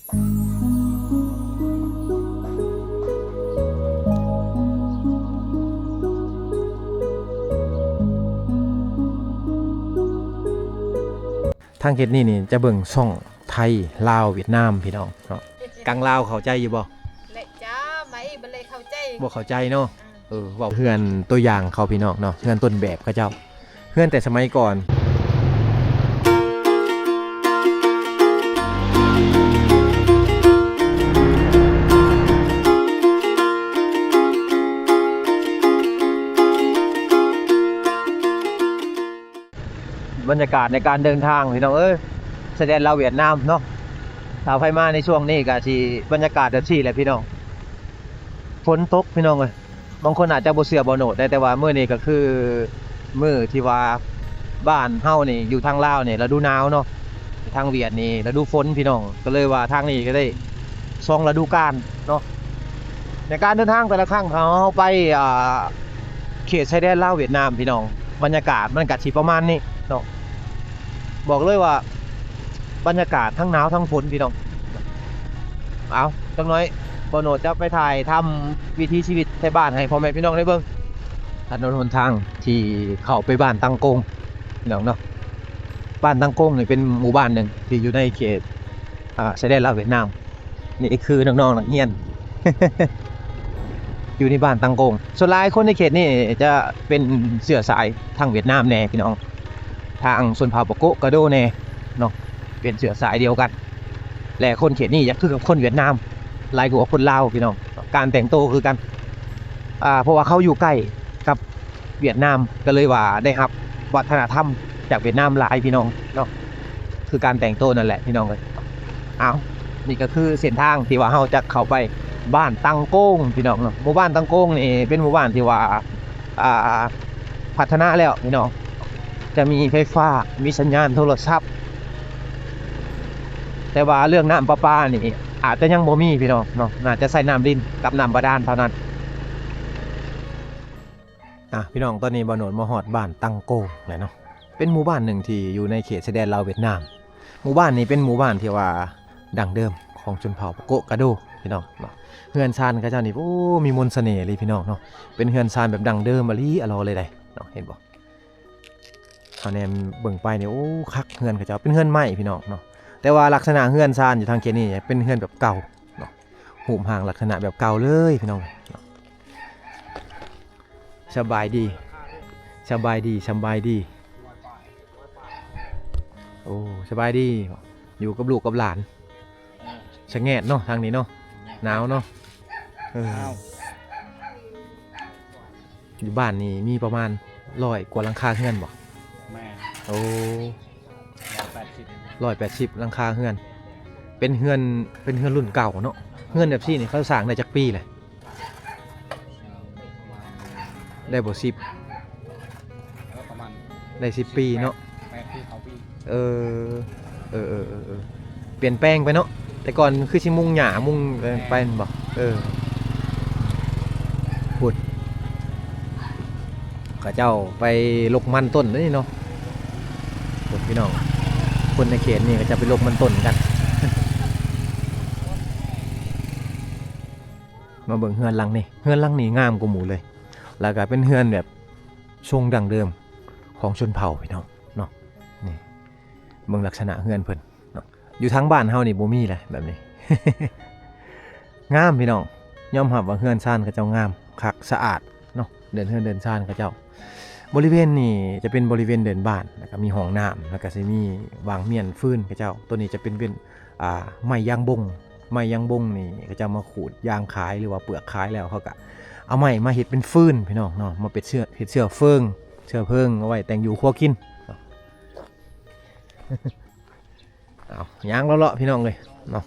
ทางเขตนี่จะเบิ่งช่องไทยลาวเวียดนามพี่น้องเนาะกังลาวเข้าใจอยู่บ่เละจ้าไม่บ่เลยเข้าใจบ่เข้าใจเนาะเว้าเฮือนตัวอย่างเขาพี่น้องเนาะเฮือนต้นแบบเขาเจ้าเฮือนแต่สมัยก่อนบรรยากาศในการเดินทางพี่น้องแสดงลาวเวียดนามเนาะถ้าไปมาในช่วงนี้ก็สิบรรยากาศแบบนี้แหละพี่น้องฝนตกพี่น้องบางคนอาจจะบ่เชื่อบ่โนดได้แต่ว่ามื้อนี้ก็คือมื้อที่ว่าบ้านเฮานี่อยู่ทางลาวนี่ฤดูหนาวเนาะทางเวียดนี่ฤดูฝนพี่น้องก็เลยว่าทางนี้ก็ได้2ฤดูกาลเนาะในการเดินทางแต่ละครั้งเฮาไปเขตชายแดนลาวเวียดนามพี่น้องบรรยากาศมันก็สิประมาณนี้เนาะบอกเลยว่าบรรยากาศทั้งหนาวทั้งฝนพี่น้องเอาจังน้อยบ่โนดจะไปถ่ายทำวิถีชีวิตในบ้านให้พ่อแม่พี่น้องได้เบิ่งถนนหนทางที่เข้าไปบ้านตังกงพี่น้องเนาะบ้านตังกงนี่เป็นหมู่บ้านหนึ่งที่อยู่ในเขตชายแดนลาวเวียดนามนี่คือน้องๆนักเรียน อยู่ในบ้านตังกงส่วนหลายคนในเขตนี่จะเป็นเชื้อสายทางเวียดนามแน่พี่น้องทางชนเผ่าปะโกะกะโดแน่เนาะเป็นเชื้อสายเดียวกันและคนเขตนี้คือกับคนเวียดนามหลายกว่าคนลาวพี่น้องการแต่งตัวคือกันเพราะว่าเขาอยู่ใกล้กับเวียดนามก็เลยว่าได้รับวัฒนธรรมจากเวียดนามหลายพี่น้องเนาะคือการแต่งตัวนั่นแหละพี่น้องเลยเอานี่ก็คือเส้นทางที่ว่าเราจะเข้าไปบ้านตังโก้งพี่น้องเนาะหมู่บ้านตังโก้งนี่เป็นหมู่บ้านที่ว่าพัฒนาแล้วพี่น้องจะมีไฟฟ้ามีสัญญาณโทรศัพท์แต่ว่าเรื่องน้ำประปานี่อาจจะยังบ่มีพี่น้องเนาะน่าจะใส่น้ำดินกับน้ำบาดาลเท่านั้นพี่น้องตอนนี้บ่โนดมาฮอดบ้านตังโก้งเลยเนาะเป็นหมู่บ้านหนึ่งที่อยู่ในเขตชายแดนลาวเวียดนามหมู่บ้านนี้เป็นหมู่บ้านที่ว่าดั้งเดิมของชนเผ่าปะโกะกะโดพี่น้องเนาะเฮือนซานเขาเจ้านี่โอ้มีมนต์เสน่ห์เลยพี่น้องเนาะเป็นเฮือนซานแบบดั้งเดิมอร่อยเลยได้เนาะเห็นบ่เขาแนมเบิ่งไปเนี่ยโอ้คักเฮือนเขาเจ้าเป็นเฮือนไม้พี่น้องเนาะแต่ว่าลักษณะเฮือนซานอยู่ทางเขตนี้เป็นเฮือนแบบเก่าเนาะหูมห่างลักษณะแบบเก่าเลยพี่น้องสบายดีสบายดีโอ้สบายดีอยู่กับลูกกับหลานชะแงดเนาะทางนี้เนาะหนาวเนาะอยู่บ้านนี่มีประมาณ100 กว่าหลังคาเฮือนบ่โอ้180หลังคาเฮือนเป็นเฮือนรุ่นเก่าเนาะเฮือนแบบนี้เขาสร้างได้จักปีเลยได้บ่10ประมาณได้10 ปีเนาะเออเปลี่ยนแปลงไปเนาะแต่ก่อนคือชิมุงหญ้ามุงไปบ่พูดข้าเจ้าไปลกมันต้นนี่เนาะพี่น้องคนในเขตนี่ก็จะไปลกมันต้นกัน มาเบิ่งเฮือนหลังนี่งามกว่าหมู่เลยแล้วก็เป็นเฮือนแบบทรงดั้งเดิมของชนเผ่าพี่น้องเนาะนี่เบิ่งลักษณะเฮือนเพิ่นเนาะอยู่ทางบ้านเฮานี่บ่มีแหละแบบนี้ งามพี่น้องยอมรับว่าเฮือนซ่านเขาเจ้างามคักสะอาดเนาะเดินซ่านเขาเจ้าบริเวณนี่จะเป็นบริเวณเดินบ้านแล้วก็มีห้องน้ำแล้วก็สิมีวางเมียนฟืนเขาเจ้าตัวนี้จะเป็นไม้ยางบงนี่เขาจะมาขูดยางขายหรือว่าเปลือกขายแล้วเขาก็เอาไม้มาเฮ็ดเป็นฟืนพี่น้องเนาะมาเป็นเชื้อเฟิงเอาไว้แต่งอยู่ครัวกินเอายางเลาะพี่น้องเลยเนาะ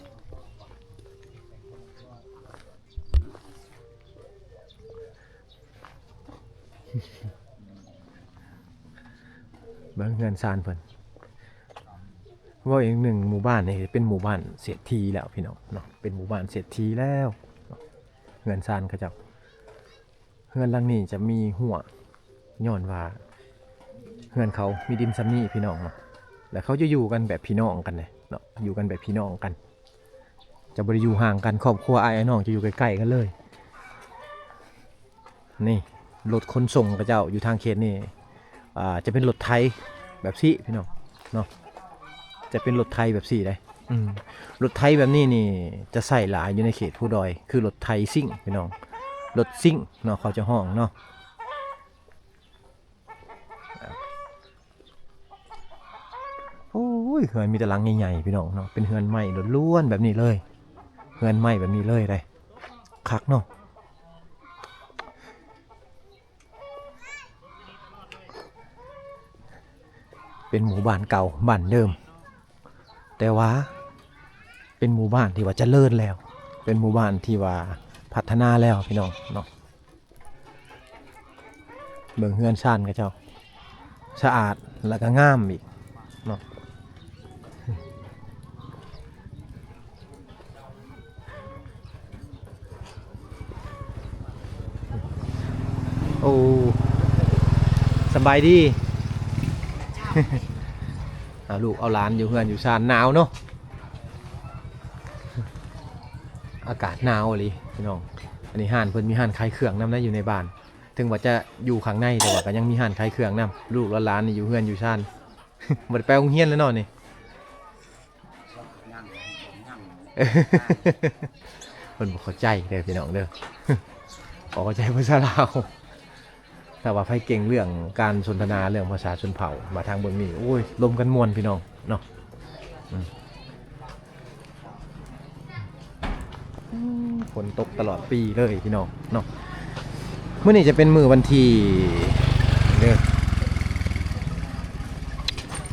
เบิ่งเงินซานเพิ่นว่าอีกหนึ่งหมู่บ้านนี่เป็นหมู่บ้านเศรษฐีแล้วพี่น้องเนาะเป็นหมู่บ้านเศรษฐีแล้วเงินซานเขาเจ้าเฮือนหลังนี้จะมีหัวย้อนว่าเฮือนเขามีดินซัมนี่พี่น้องเนาะแล้วเขาจะอยู่กันแบบพี่น้องกันเลยเนาะอยู่กันแบบพี่น้องกัน จะบ่ได้อยู่ห่างกันครอบครัวอ้ายน้องจะอยู่ใกล้ๆกันเลยนี่รถขนส่งกระเจ้าอยู่ทางเขตนี่จะเป็นรถไทยแบบซี่พี่น้องเนาะจะเป็นรถไทยแบบซี่เลยรถไทยแบบนี้นี่จะใส่หลายอยู่ในเขตผู้ดอยคือรถไทยซิ่งพี่น้องรถซิ่งเนาะเขาจะห้องเนาะโอ้ยเฮือนมีแต่หลังใหญ่ๆพี่น้องเนาะเป็นเฮือนไม้ล้วนๆแบบนี้เลยเฮือนไม้แบบนี้เลยได้คักเนาะเป็นหมู่บ้านเก่าบ้านเดิมแต่ว่าเป็นหมู่บ้านที่ว่าเจริญแล้วเป็นหมู่บ้านที่ว่าพัฒนาแล้วพี่น้องเนาะเบิ่งเฮือนซ่านกับเจ้าสะอาดแล้วก็งามอีกเนาะโอ้สบายดี เอาลูกเอาหลานอยู่เฮือนอยู่ซ่านหนาวเนาะอากาศหนาวเลยพี่น้องอันนี้ห้านเพิ่นมีห้านขายเครื่องนำนะอยู่ในบ้านถึงว่าจะอยู่ข้างในแต่ว่าก็ยังมีห้านขายเครื่องนำลูกและหลานนี่อยู่เฮือนอยู่ซ่าน บ่ได้ไปโรงเรียนแล้วเนาะนี่ เพิ่นบ่เข้าใจเด้อพี่น้องเด้อ บ่เข้าใจภาษาลาวแต่ว่าไผเก่งเรื่องการสนทนาเรื่องภาษาชนเผ่ามาทางเบิ่งนี่โอ้ยลมกันม่วนพี่น้องเนาะฝนตกตลอดปีเลยพี่น้องเนาะมื้อนี้จะเป็นมื้อวันที่เด้อ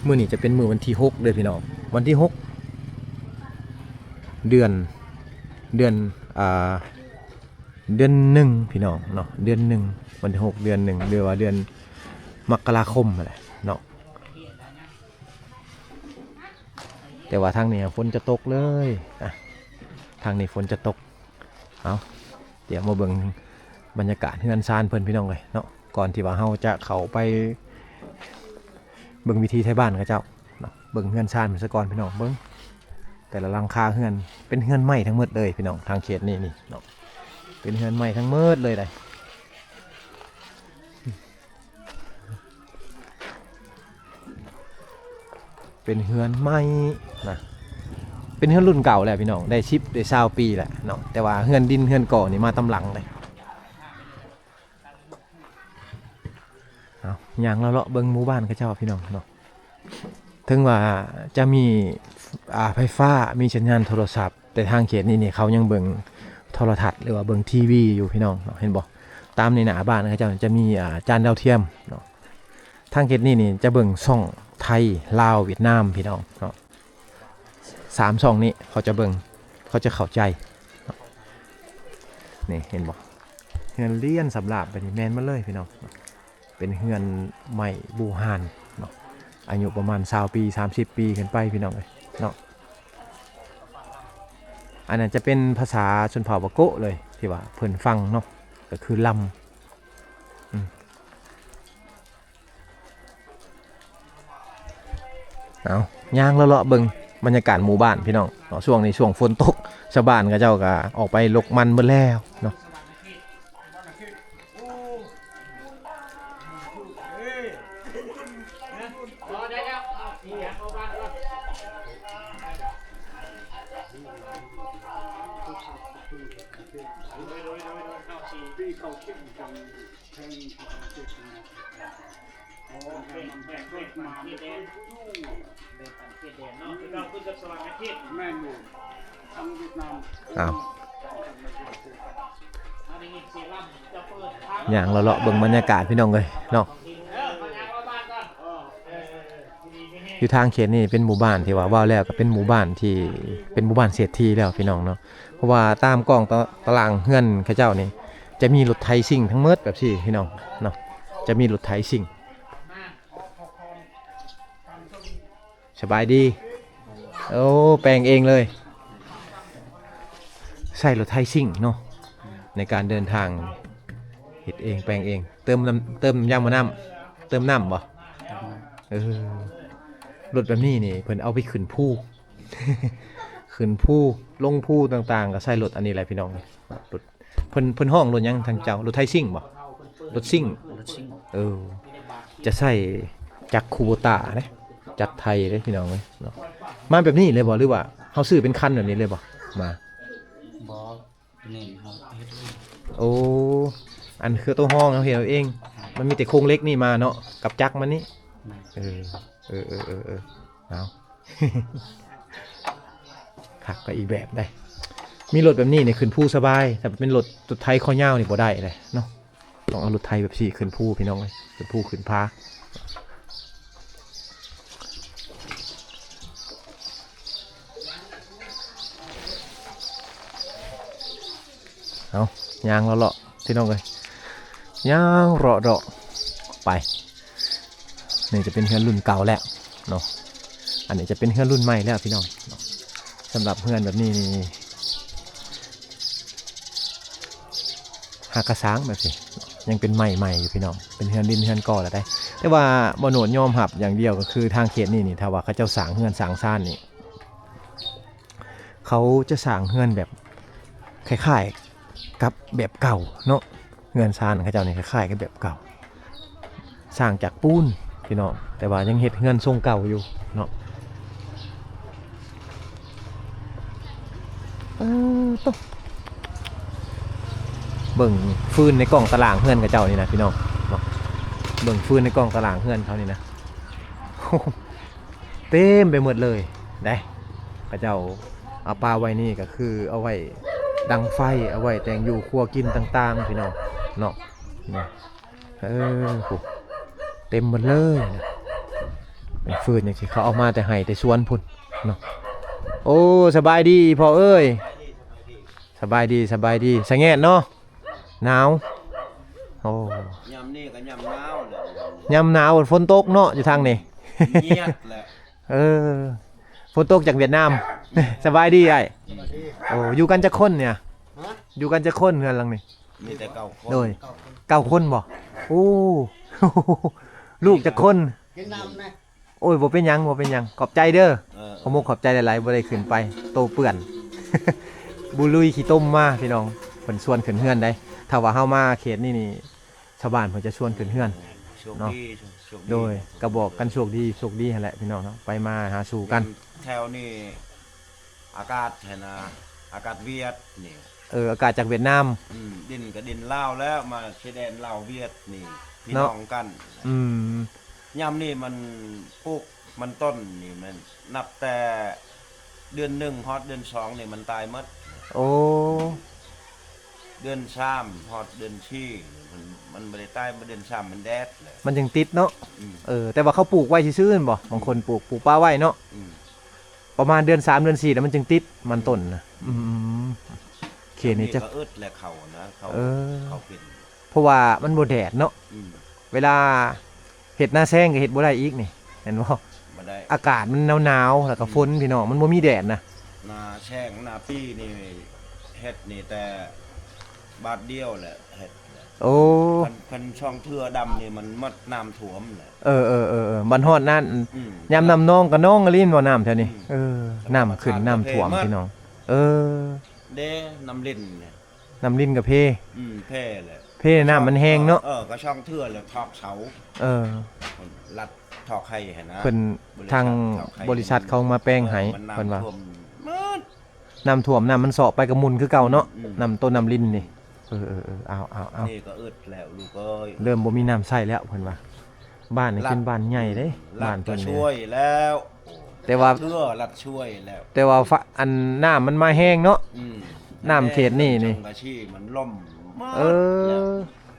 มื้อนี้จะเป็นมื้อวันที่6เด้อพี่น้องวันที่6เดือนเดือน1พี่น้องเนาะเดือน1วันที่6เดือน1เดือนว่าเดือนมกราคมอะไรเนาะแต่ว่าทางนี้ฝนจะตกเลยทางนี้ฝนจะตกเอาเดี๋ยวมาเบิ่งบรรยากาศเฮือนซานเพิ่นพี่น้องเลยเนาะก่อนที่ว่าเฮาจะเข้าไปเบิ่งวิธีไทยบ้านกับเจ้าเนาะเบิ่งเฮือนซานมันซะก่อนพี่น้องเบิ่งแต่ละหลังคาเฮือนเป็นเฮือนไม้ทั้งหมดเลยพี่น้องทางเขตนี่เนาะเป็นเฮือนไม้ทั้งหมดเลยได้เป็นเฮือนไม้นะเป็นเฮือนรุ่นเก่าแหละพี่น้องได้10ได้20ปีแหละเนาะแต่ว่าเฮือนดินเฮือนก่อนี่มาตำหลังเลยเอาอย่างเราเลาะเบิ่งหมู่บ้านกับเจ้าพี่น้องเนาะถึงว่าจะมีไฟฟ้ามีสัญญาณโทรศัพท์แต่ทางเขตนี่เขายังเบิ่งโทรทัศน์หรือว่าเบิ่งทีวีอยู่พี่น้องเห็นบ่ตามในหน้าบ้านเขาจะมีจานดาวเทียมเนาะทางเขตนี่จะเบิ่งช่องไทยลาวเวียดนามพี่น้องเนาะ3ช่องนี้เขาจะเบิ่งเขาจะเข้าใจนี่เห็นบ่เฮือนเลี้ยนสำหรับแบบนี้แม่นมาเลยพี่น้องเป็นเฮือนใหม่บูฮานเนาะอายุประมาณ20ปี30ปีขึ้นไปพี่น้องเลยเนาะอันนั้นจะเป็นภาษาชนเผ่าบะโกะเลยที่ว่าเพิ่นฟังเนาะก็คือลำเอาย่างเลาะเบิ่งบรรยากาศหมู่บ้านพี่น้องเนาะช่วงนี้ช่วงฝนตกชาวบ้านก็เจ้าก็ออกไปลกมันหมดแล้วเนาะอย่างเราเลาะเบิ่งบรรยากาศพี่น้องเลยเนาะอยู่ทางเขตนี่เป็นหมู่บ้านที่ว่าแล้วก็เป็นหมู่บ้านที่เป็นหมู่บ้านเศรษฐีแล้วพี่น้องเนาะเพราะว่าตามกล้องตารางเฮือนเขาเจ้านี่จะมีรถไถซิ่งทั้งหมดแบบที่พี่น้องเนาะจะมีรถไถซิ่งสบายดีโอ้แปลงเองเลยใส่รถไถซิ่งเนาะในการเดินทางเฮ็ดเองแปลงเองเติมยางมะน้ำเติมน้ำบ่รถแบบนี้นี่เพิ่นเอาไปขึ้นภู ขึ้นภูลงภูต่างๆก็ใช้รถอันนี้แหละพี่น้องรถเพิ่นห้องรถหยังทางเจ้ารถไทยซิ่งบ่รถซิ่งจะใช้จักรคูโบต้าเด้จักรไทยเด้พี่น้องเอ้ยเนาะมาแบบนี้เลยบ่หรือว่าเฮาซื้อเป็นคันแบบนี้เลยบ่มาบ่นี่ครับเฮ็ดเอง โอ้อันคือตัวห้องเราเห็นเอาเองมันมีแต่โครงเล็กนี่มาเนาะกับจักรมันนี่เออเอา ขักก็อีกแบบได้มีรถแบบนี้เนี่ยขึ้นภูสบายแต่เป็นรถไทยข้อยาวนี่บ่ได้เลยเนาะต้องเอารถไทยแบบสี่ขึ้นภูพี่น้องเลยขึ้นภูขึ้นพาเอายางเลาะพี่น้องเลยยางเลาะไปนี่จะเป็นเฮือนรุ่นเก่าแล้วเนาะอันนี้จะเป็นเฮือนรุ่นใหม่แล้วพี่น้องสำหรับเฮือนแบบนี้นี่หากระซ้างแบบนี้ยังเป็นใหม่อยู่พี่น้องเป็นเฮือนดินเฮือนก่อแล้วได้แต่ว่าบ่โหนดยอมหับอย่างเดียวก็คือทางเขตนี่ถ้าว่าเขาเจ้าสร้างเฮือนสร้างซ่านนี่เขาจะสร้างเฮือนแบบคล้ายๆกับแบบเก่าเนาะเฮือนซ่านเขาเจ้านี่คล้ายๆกับแบบเก่าสร้างจากปูนพี่น้องแต่ว่ายังเฮ็ดเฮือนทรงเก่าอยู่เนาะต้องเบิ่งฟืนในกล่องตารางเฮือนกับเจ้านี่นะพี่น้องเนาะเบิ่งฟืนในกล่องตารางเฮือนเขานี่นะ เต็มไปหมดเลยได้กับเจ้าเอาปลาไว้นี่ก็คือเอาไว้ดังไฟเอาไว้แต่งอยู่ครัวกินต่างๆพี่น้องเนาะเต็มหมดเลยนะเป็นฟืนอย่างที่เขาเอามาแต่ไห้แต่สวนพุ่นเนาะโอ้สบายดีพ่อเอ้ยสบายดีสะแงะเนาะหนาวโอ้ ยำนี่ก็ยำหนาวแหละ ยามหนาวฝนตกเนาะอยู่ทางนี้ เงียบแหละ ฝนตกจากเวียดนาม สบายดีไอ้โอ้อยู่กันจะคนเนี่ยอยู่กันจะคนเฮือนหลังนี่ มีแต่เก่าคน โดย9 คนบ่โอ้ ลูกจะคน กินน้ำนะ โอ้ยบ่เป็นหยังขอบใจเด้อขอมุกขอบใจหลายๆบ่ได้ขึ้นไปโตเปื่อน บุลุยขี้ต้มมาพี่น้องเพิ่นชวนขึ้นเฮือนได้ถ้าว่าเฮามาเขตนี่ชาวบ้านเพิ่นจะชวนขึ้นเฮือน โชคดีโชคดี โดยกระบอกกันโชคดีนั่นแหละพี่น้องเนาะไปมาหาสู่กัน แถวนี้อากาศเห็นนะอากาศเวียดนี่ อากาศจากเวียดนาม ดินกับดินลาวแล้วมาชายแดนลาวเวียดนี่พี่ เนาะ น้องกัน อืม ยำนี่มันปลูกมันต้นนี่มันนับแต่เดือน1ฮอดเดือน2นี่มันตายหมด โอ้ เดือน3ฮอดเดือน4มันบ่ได้ตายมาเดือน3มันแดดเลย มันยังติดเนาะ อืม แต่ว่าเขาปลูกไว้ซื่อๆบ่บางคนปลูกปลาไว้เนาะ อืม ประมาณเดือน3เดือน4แล้วมันจึงติดมันต้นนะเขตนี้จะ ก็อึดและเขานะเขา เออ เขาเป็น เพราะว่ามันบ่แดดเนาะ อืม เวลาเห็ดหน้าแซงก็เห็ดบ่ได้อีกนี่เห็นบ่ บ่ได้ อากาศมันหนาวๆแล้วก็ฝนพี่น้องมันบ่มีแดดนะ นาแช่งนาปี้นี่เฮ็ดนี่แต่บาทเดียวแหละเฮ็ด โอ้ พันช่องเทือดำนี่มันหมดน้ำท่วมแหละ บันฮอดนั่น อืม ยามน้ำนองก็น้องก็ลิ้นบ่น้ำแถวนี้ อืม น้ำขึ้นน้ำท่วมพี่น้อง เด้น้ำลิ้นเนี่ย น้ำลิ้นกับเพ แพ้แหละ เพน้ำมันแห้งเนาะ ก็ช่องเทือแล้วทอกเสาลัดทอกไข่เห็นนะ เพิ่นทางบริษัทเขามาแป้งให้ มัน เพิ่นว่า น้ำท่วมหมด น้ำท่วมน้ำมันเสาะไปกับมุนคือเก่าเนาะ อืม น้ำต้นน้ำลิ้นนี่เอา นี่ก็อึดแล้วลูกเอ้ย เริ่มบ่มีน้ำใช้แล้วเพิ่นว่าบ้านนี่เป็นบ้านใหญ่เด้ รั บ้า ด น ก็ เพิ่น ช่ นี่ วยแล้ว แต่ว่า เทือรัดช่วยแล้ว แต่ว่าอันน้ำมันมาแห้งเนาะ น้ำเขตนี่ จังกะชี่มันล่มหมดแล้ว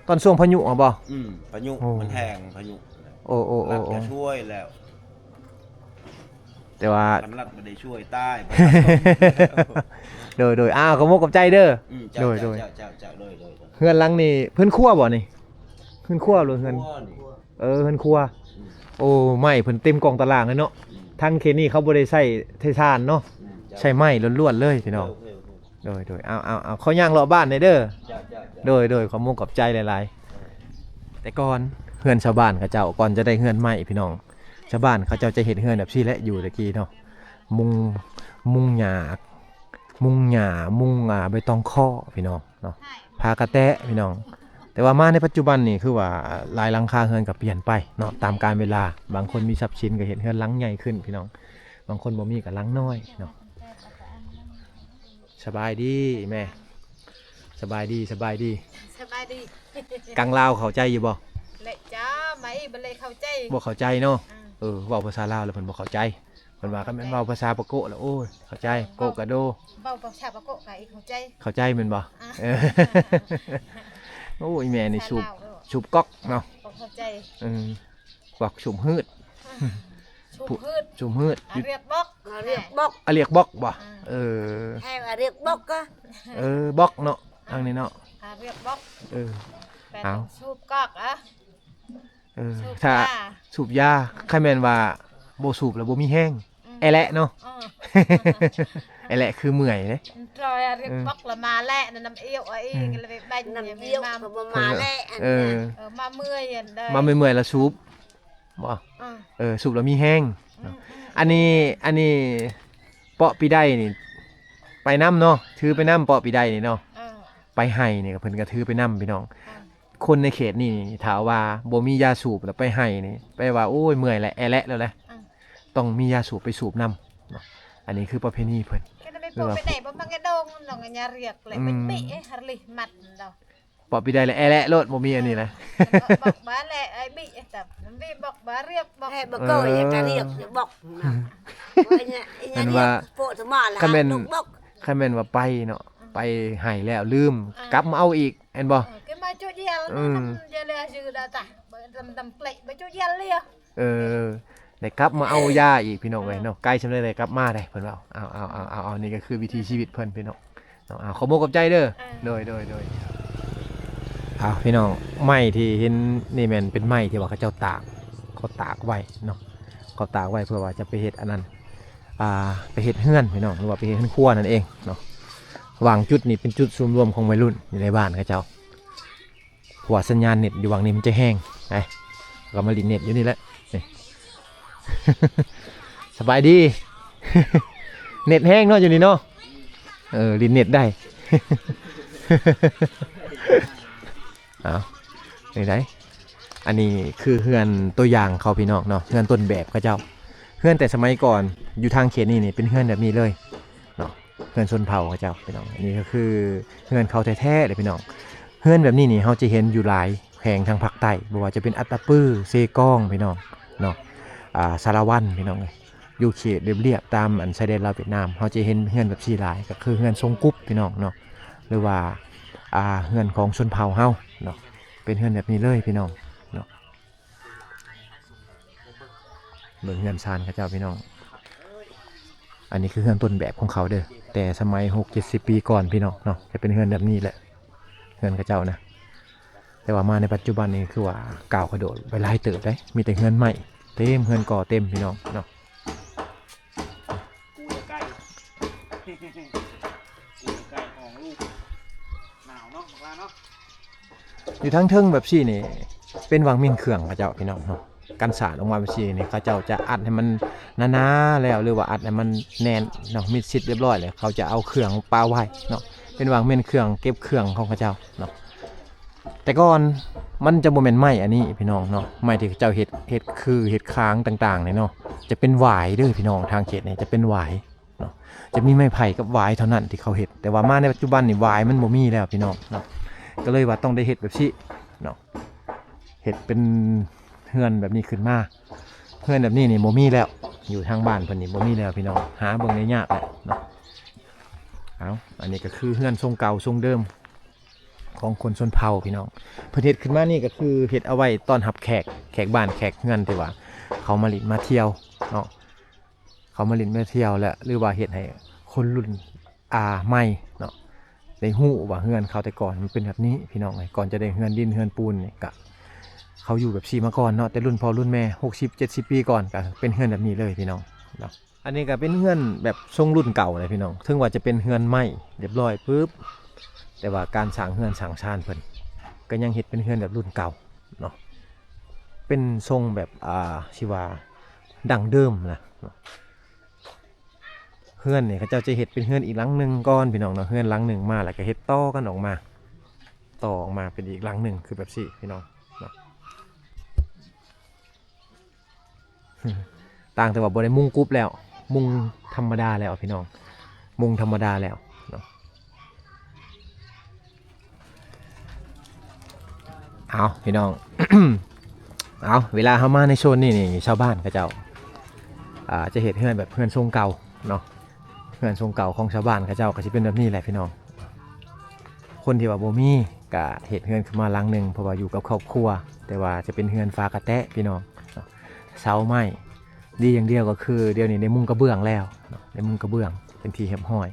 ตอนช่วงพายุบ่ พายุ โอ้ มันแห้งพายุ โอ้ รัดก็ช่วยแล้ว แต่ว่า มันรัดไม่ได้ช่วยใต้ โดยขอมกกับใจเด้อ เจ้า โดย เจ้าเจ้าเลย เฮือนหลังนี่เพิ่นครัวบ่นี่เพิ่นครัวหรือเฮือน เฮือนครัว โอ้ไม่เพิ่นเต็มกล่องตารางเลยเนาะทางเขตนี่เขาบ่ได้ใช้เทศานเนาะใช้ไม้ล้วนๆเลยพี่น้องโดยเอาเขาย่างเลาะบ้านได้เด้อโดยขอมกกับใจหลายๆแต่ก่อนเฮือนชาวบ้านเขาเจ้าก่อนจะได้เฮือนใหม่พี่น้องชาวบ้านเขาเจ้าจะเฮ็ดเฮือนแบบซี่แหละอยู่ตะกี้เนาะมุงหญ้า มุงหญ้ามุงใบตองข้อพี่น้องเนาะพากระแตะพี่น้องแต่ว่ามาในปัจจุบันนี่คือว่าหลายหลังคาเฮือนก็เปลี่ยนไปเนาะตามกาลเวลาบางคนมีทรัพย์สินก็เห็นเฮือนหลังใหญ่ขึ้นพี่น้องบางคนบ่มีก็หลังน้อยเนาะสบายดีแม่สบายดี สบายดี กังลาวเข้าใจอยู่บ่ เละจ้าไม่บเลยเข้าใจ บ่เข้าใจเนาะเว้าภาษาลาวแล้วเพิ่นบ่เข้าใจเพิ่นว่าคันแม่นเว้าภาษาปะโกะแล้วโอ้ยเข้าใจโกะกะโด เบาประชาประโกะไปเข้าใจ เข้าใจแม่นบ่โอ้ยแม่นี่สูบก๊อกเนาะ เข้าใจ กวักสูบฮืด ชูพืช สูบฮืด เรียกบอก เรียกบอก เรียกบ็อกบ่ให้เรียกบอกก็ บ็อกเนาะทางนี้เนาะ เรียกบอก เอา ชูกอกอ่ะ ถ้าสูบยาใครแม่นว่าบ่สูบแล้วบ่มีแห้งไอ้แหละเนาะไอ้แหละคือเมื่อยเด้ รอยเรียกบอกละมาแหละน้ำเอี้ยวไอ้ก็เลยไป น้ำเยี่ยวก็มาแล้มาเมื่อยได้ มาเมื่อยๆแล้วสูบบ่สูบแล้วมีแห้งอันนี้เปาะปีได้นี่ไปน้ำเนาะถือไปน้ำเปาะปีได้นี่เนาะไปให้นี่ก็เพิ่นก็ถือไปน้ำพี่น้องคนในเขตนี่ถามว่าบ่มียาสูบแล้วไปให้นี่ไปว่าโอ้ยเมื่อยแหละแอแหละแล้วแหละต้องมียาสูบไปสูบน้ำเนาะอันนี้คือประเพณีเพิ่น ไปไหนบ่มังกระดงน้องญาเรียกเลยเป็นปีฮาริมัดดอก ปอบปีได้แหละแอแหละโลดบ่มีอันนี้นะ บอกบ้าแหละไอ้บิแต่บิบอกบ้าเรียกบอก ให้บอกก็จะเรียกบอกมันว่าโปะสมาแล้วบอก คันแม่นว่าไปเนาะไปให้แล้วลืมกลับมาเอาอีกเห็นบ่ cái mà chỗ già giờ là giờ đã ta tầm plệ với chỗ già liền ได้กลับมาเอายาอีกพี่น้องเอ้ยเนาะใกล้ชำเลยกลับมาได้เพิ่นว่าเอานี่ก็คือวิถีชีวิตเพิ่นพี่น้องเนาะขอบอกกับใจเด้อโดยพี่น้องไม้ที่เห็นนี่แม่นเป็นไม้ที่ว่าเขาเจ้าตากเขาตากไว้เนาะเขาตากไว้เพื่อว่าจะไปเฮ็ดอันนั้นไปเฮ็ดเฮือนพี่น้องหรือว่าไปเฮ็ดเฮือนครัวนั่นเองเนาะวางจุดนี้เป็นจุดศูนย์รวมของวัยรุ่นอยู่ในบ้านเขาเจ้าหัวสัญญาณเน็ตอยู่วางนี้มันจะแห้งไอ้ก็มาลินเน็ตอยู่นี่แหละนี่ สบายดี เน็ตแห้งเนาะอยู่นี่เนาะลินเน็ตได้ เอาไหนอันนี้คือเฮือนตัวอย่างเขาพี่น้องเนาะเฮือนต้นแบบเขาเจ้าเฮือนแต่สมัยก่อนอยู่ทางเขตนี่เป็นเฮือนแบบนี้เลยเนาะเฮือนชนเผ่าเขาเจ้าพี่น้องอันนี้ก็คือเฮือนเขาแท้ๆเลยพี่น้องเฮือนแบบนี้นี่เขาจะเห็นอยู่หลายแห่งทางภาคใต้บ่ว่าจะเป็นอัตตปื้อเซกองพี่น้องเนาะสารวันพี่น้องเลยอยู่เขตเรียบๆตามอันชายแดนลาวเวียดนามเขาจะเห็นเฮือนแบบสี่หลายก็คือเฮือนทรงกุ๊บพี่น้องเนาะหรือว่าเฮือนของชนเผ่าเฮาเนาะเป็นเฮือนแบบนี้เลยพี่น้องเนาะเบิ่งเฮือนซานเขาเจ้าพี่น้องอันนี้คือเฮือนต้นแบบของเขาเด้อแต่สมัย 60-70 ปีก่อนพี่น้องเนาะจะเป็นเฮือนแบบนี้แหละเฮือนเขาเจ้านะแต่ว่ามาในปัจจุบันนี้คือว่าก้าวกระโดดไปหลายเติบได้มีแต่เฮือนใหม่เต็มเฮือนก่อเต็มพี่น้องเนาะอยู่ทั้งเทิงแบบซี่นี่เป็นวังมินเครื่องเขาเจ้าพี่น้องเนาะกันสารออกมาแบบซี่นี่เขาเจ้าจะอัดให้มันหนาๆแล้วหรือว่าอัดให้มันแน่นเนาะมิดชิดเรียบร้อยเลยเขาจะเอาเครื่องปลาไว้เนาะเป็นวังมินเครื่องเก็บเครื่องของเขาเจ้าเนาะแต่ก่อนมันจะบ่แม่นไม้อันนี้พี่น้องเนาะไม้ที่เจ้าเฮ็ดคือเฮ็ดค้างต่างๆเนี่ยเนาะจะเป็นหวายเด้อพี่น้องทางเขตนี่จะเป็นหวายเนาะจะมีไม้ไผ่กับหวายเท่านั้นที่เขาเฮ็ดแต่ว่ามาในปัจจุบันนี่หวายมันบ่มีแล้วพี่น้องเนาะก็เลยว่าต้องได้เฮ็ดแบบนี้เนาะเฮ็ดเป็นเฮือนแบบนี้ขึ้นมาเฮือนแบบนี้นี่บ่มีแล้วอยู่ทางบ้านเพิ่นนี่บ่มีแล้วพี่น้องหาเบิ่งได้ยากแหละเนาะเอาอันนี้ก็คือเฮือนทรงเก่าทรงเดิมของคนชนเผ่าพี่น้องเพิ่นเฮ็ดขึ้นมานี่ก็คือเฮ็ดเอาไว้ต้อนรับแขกบ้านแขกเฮือนที่ว่าเขามาลินมาเที่ยวเนาะเขามาลินมาเที่ยวแล้วหรือว่าเฮ็ดให้คนรุ่นใหม่เนาะได้ฮู้ว่าเฮือนเขาแต่ก่อนมันเป็นแบบนี้พี่น้องก่อนจะได้เฮือนดินเฮือนปูนนี่ก็เขาอยู่แบบซี่มาก่อนเนาะแต่รุ่นพ่อรุ่นแม่60-70 ปีก่อนก็เป็นเฮือนแบบนี้เลยพี่น้องเนาะอันนี้ก็เป็นเฮือนแบบทรงรุ่นเก่าเลยพี่น้องถึงว่าจะเป็นเฮือนไม้เรียบร้อยปุ๊บแต่ว่าการสร้างเฮือนสร้างชานเพิ่นก็ยังเฮ็ดเป็นเฮือนแบบรุ่นเก่าเนาะเป็นทรงแบบชื่อว่าดั้งเดิมนะ เฮือนนี่เขาเจ้าจะเฮ็ดเป็นเฮือนอีกหลังหนึงก่อนพี่น้องเนาะเฮือนหลังหนึงมาแล้วก็เฮ็ดต่อกันออกมาต่อออกมาเป็นอีกหลังหนึงคือแบบนี้พี่น้องเนาะ ต่างแต่ว่าบ่ได้มุงกรุ๊บแล้วมุงธรรมดาแล้วพี่น้องมุงธรรมดาแล้วเนาะเอาพี่น้อง เอาเวลาเขามาในโซนนี่ชาวบ้านเขาเจ้าจะเห็นเฮือนแบบเฮือนทรงเก่าเนาะเฮือนทรงเก่าของชาวบ้านเขาเจ้าก็จะเป็นแบบนี้แหละพี่น้องคนที่ว่าบ่มีก็เห็นเฮือนขึ้นมาหลังหนึ่งเพราะว่าอยู่กับครอบครัวแต่ว่าจะเป็นเฮือนฟ้ากระแตะพี่น้องเสาไม้ดีอย่างเดียวก็คือเดี๋ยวนี้ได้มุงกระเบื้องแล้วเนาะได้มุงกระเบื้องเป็นที่เหียบห้อย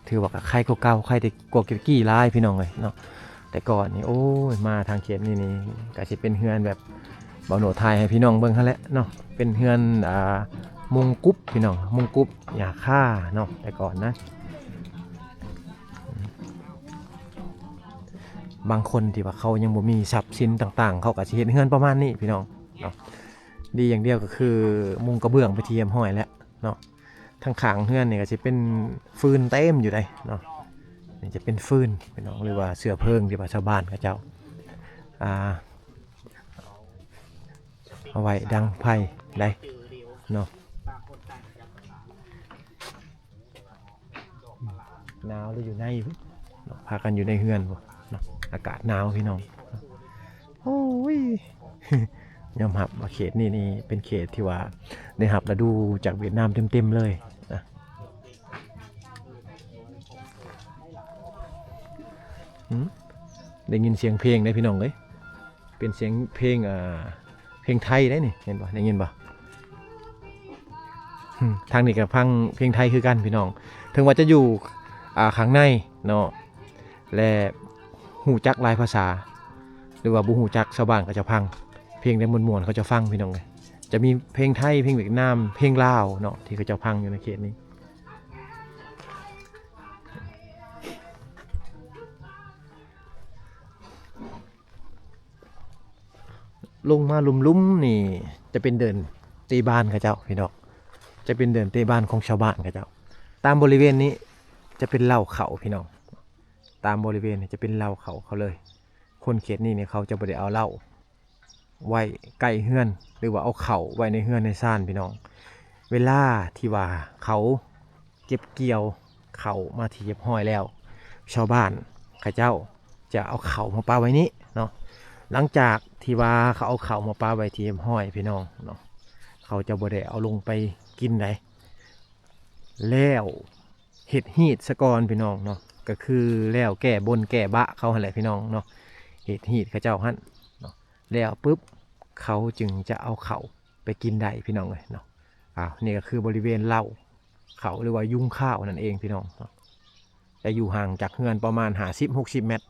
ถือว่าใครก็เก่าใครได้กว่ากี่ลายพี่น้องเลยเนาะแต่ก่อนนี่โอ้ยมาทางเขตนี่ก็จะเป็นเฮือนแบบเบาโหนไทยให้พี่น้องเบิ่งเขาแหละเนาะเป็นเฮือนมุงกุ๊บพี่น้องมุงกุ๊บหญ้าค่าเนาะแต่ก่อนนะบางคนที่ว่าเขายังบ่มีทรัพย์สินต่างๆเขาก็จะเฮ็ดเฮือนประมาณนี้พี่น้องเนาะดีอย่างเดียวก็คือมุงกระเบื้องไปเทียมห้อยแล้วเนาะทางขางเฮือนนี่ก็จะเป็นฟืนเต็มอยู่ได้เนาะนี่จะเป็นฟืนพี่น้องหรือว่าเสื้อเพิงที่ว่าชาวบ้านเขาเจ้าเอาไว้ดังไผ่ได้เนาะหนาวหรืออยู่ในพากันอยู่ในเฮือนบ่เนาะอากาศหนาวพี่น้องโอ้ย ยอมรับว่าเขตนี่เป็นเขตที่ว่าได้รับฤดูจากเวียดนามเต็มๆเลยนะได้ยินเสียงเพลงได้พี่น้องเลยเป็นเสียงเพลงเพลงไทยได้นี่เห็นป่ะได้ยินป่ะทางนี้กับพังเพลงไทยคือกันพี่น้องถึงว่าจะอยู่ข้างในเนาะและหูจักหลายภาษาหรือว่าบุหูจักชาวบ้านก็จะพังเพลงได้มวนๆเขาจะฟังพี่น้องเลยจะมีเพลงไทยเพลงเวียดนามเพลงลาวเนาะที่เขาจะพังอยู่ในเขตนี้ลงมาลุ่มๆนี่จะเป็นเดินตีบ้านเขาเจ้าพี่น้องจะเป็นเดินตีบ้านของชาวบ้านเขาเจ้าตามบริเวณนี้จะเป็นเหล้าเขาพี่น้องตามบริเวณนี้จะเป็นเหล้าเขาเลยคนเขตนี้เนี่ยเขาจะบ่ได้เอาเหล้าไว้ใกล้เฮือนหรือว่าเอาเข่าไว้ในเฮือนในซ่านพี่น้องเวลาที่ว่าเขาเก็บเกี่ยวเข่ามาที่เย็บห้อยแล้วชาวบ้านเขาเจ้าจะเอาเข่ามาปาไว้นี้เนาะหลังจากที่ว่าเขาเอาเข่ามาปาไว้ที่เย็บห้อยพี่น้องเนาะเขาจะบ่ได้เอาลงไปกินไหนแล้วเห็ดหีดสะกอนพี่น้องเนาะก็คือแล้วแก่บนแก่บะเขาหั่นแหละพี่น้องเนาะเห็ดหีดเขาเจ้าหั่นเนาะแล้วปุ๊บเขาจึงจะเอาเข่าไปกินได้พี่น้องเลยเนาะนี่ก็คือบริเวณเล่าเขาหรือว่ายุ้งข้าวนั่นเองพี่น้องจะอยู่ห่างจากเฮือนประมาณ50-60 เมตร